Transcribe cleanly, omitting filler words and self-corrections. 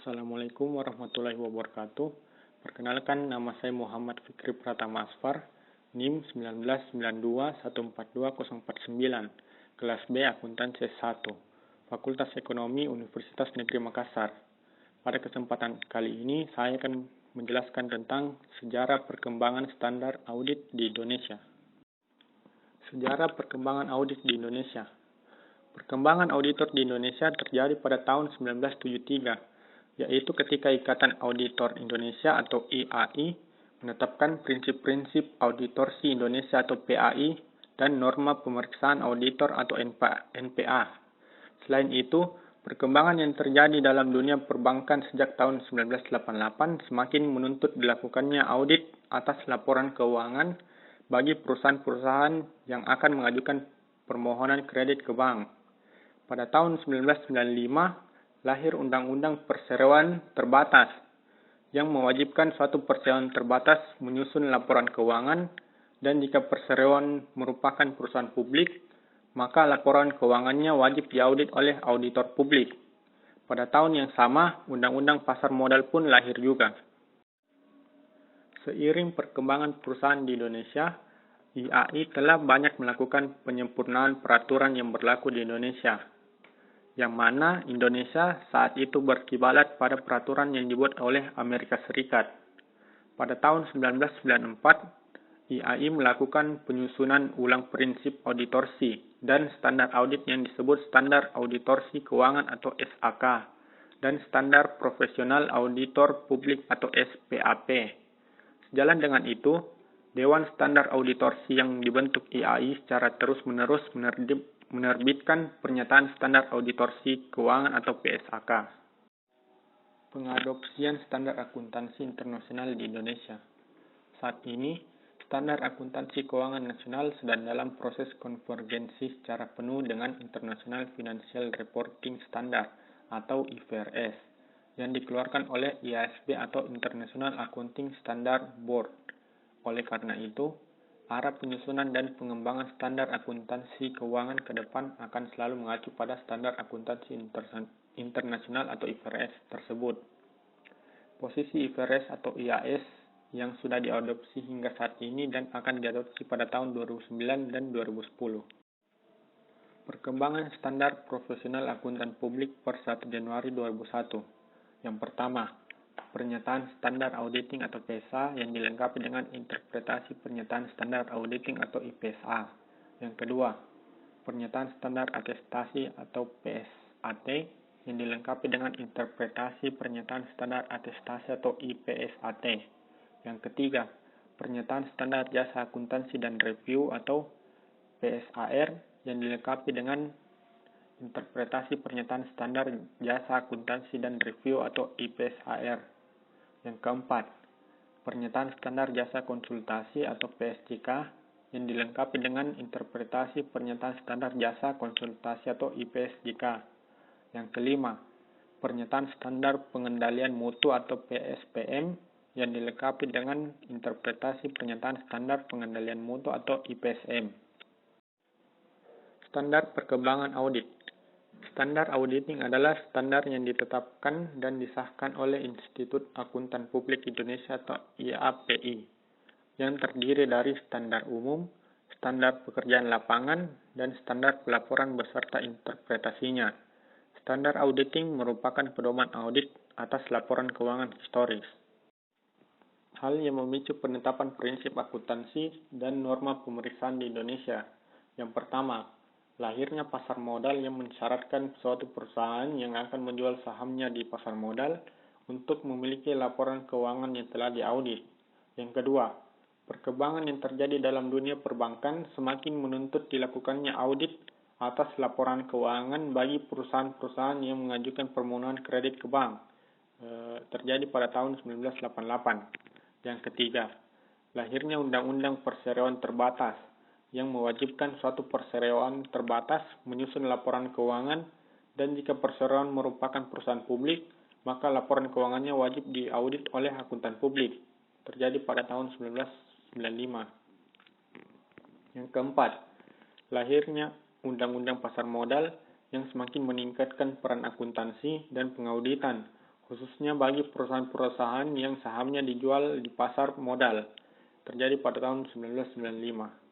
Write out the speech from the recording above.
Assalamualaikum warahmatullahi wabarakatuh. Perkenalkan, nama saya Muhammad Fikri Pratama Asfar, NIM 1992142049, kelas B Akuntansi S1, Fakultas Ekonomi Universitas Negeri Makassar. Pada kesempatan kali ini, saya akan menjelaskan tentang sejarah perkembangan standar audit di Indonesia. Sejarah perkembangan audit di Indonesia. Perkembangan auditor di Indonesia terjadi pada tahun 1973, yaitu ketika Ikatan Auditor Indonesia atau IAI menetapkan prinsip-prinsip auditorsi Indonesia atau PAI dan norma pemeriksaan auditor atau NPA. Selain itu, perkembangan yang terjadi dalam dunia perbankan sejak tahun 1988 semakin menuntut dilakukannya audit atas laporan keuangan bagi perusahaan-perusahaan yang akan mengajukan permohonan kredit ke bank. Pada tahun 1995, lahir Undang-Undang Perseroan Terbatas yang mewajibkan suatu perseroan terbatas menyusun laporan keuangan, dan jika perseroan merupakan perusahaan publik, maka laporan keuangannya wajib diaudit oleh auditor publik. Pada tahun yang sama, Undang-Undang Pasar Modal pun lahir juga. Seiring perkembangan perusahaan di Indonesia, IAI telah banyak melakukan penyempurnaan peraturan yang berlaku di Indonesia, yang mana Indonesia saat itu berkiblat pada peraturan yang dibuat oleh Amerika Serikat. Pada tahun 1994, IAI melakukan penyusunan ulang prinsip auditorsi dan standar audit yang disebut Standar Auditorsi Keuangan atau SAK, dan Standar Profesional Auditor Publik atau SPAP. Sejalan dengan itu, Dewan Standar Auditorsi yang dibentuk IAI secara terus-menerus menerbitkan Pernyataan Standar Auditorsi Keuangan atau PSAK. Pengadopsian Standar Akuntansi Internasional di Indonesia. Saat ini, Standar Akuntansi Keuangan Nasional sedang dalam proses konvergensi secara penuh dengan International Financial Reporting Standard atau IFRS yang dikeluarkan oleh IASB atau International Accounting Standard Board. Oleh karena itu, arah penyusunan dan pengembangan standar akuntansi keuangan ke depan akan selalu mengacu pada standar akuntansi internasional atau IFRS tersebut. Posisi IFRS atau IAS yang sudah diadopsi hingga saat ini dan akan diadopsi pada tahun 2009 dan 2010. Perkembangan standar profesional akuntan publik per 1 Januari 2001. Yang pertama, Pernyataan Standar Auditing atau PSA yang dilengkapi dengan interpretasi Pernyataan Standar Auditing atau IPSA. Yang kedua, Pernyataan Standar Atestasi atau PSAT yang dilengkapi dengan interpretasi Pernyataan Standar Atestasi atau IPSAT. Yang ketiga, Pernyataan Standar Jasa Akuntansi dan Review atau PSAR yang dilengkapi dengan interpretasi Pernyataan Standar Jasa Akuntansi dan Review atau IPSAR. Yang keempat, Pernyataan Standar Jasa Konsultasi atau PSJK yang dilengkapi dengan interpretasi Pernyataan Standar Jasa Konsultasi atau IPSJK. Yang kelima, Pernyataan Standar Pengendalian Mutu atau PSPM yang dilengkapi dengan interpretasi Pernyataan Standar Pengendalian Mutu atau IPSM. Standar Perkembangan Audit. Standar auditing adalah standar yang ditetapkan dan disahkan oleh Institut Akuntan Publik Indonesia atau IAPI, yang terdiri dari standar umum, standar pekerjaan lapangan, dan standar pelaporan beserta interpretasinya. Standar auditing merupakan pedoman audit atas laporan keuangan historis. Hal yang memicu penetapan prinsip akuntansi dan norma pemeriksaan di Indonesia. Yang pertama, lahirnya pasar modal yang mensyaratkan suatu perusahaan yang akan menjual sahamnya di pasar modal untuk memiliki laporan keuangan yang telah diaudit. Yang kedua, perkembangan yang terjadi dalam dunia perbankan semakin menuntut dilakukannya audit atas laporan keuangan bagi perusahaan-perusahaan yang mengajukan permohonan kredit ke bank. Terjadi pada tahun 1988. Yang ketiga, lahirnya Undang-Undang Perseroan Terbatas yang mewajibkan suatu perseroan terbatas menyusun laporan keuangan, dan jika perseroan merupakan perusahaan publik, maka laporan keuangannya wajib diaudit oleh akuntan publik. Terjadi pada tahun 1995. Yang keempat, lahirnya Undang-Undang Pasar Modal yang semakin meningkatkan peran akuntansi dan pengauditan khususnya bagi perusahaan-perusahaan yang sahamnya dijual di pasar modal, terjadi pada tahun 1995.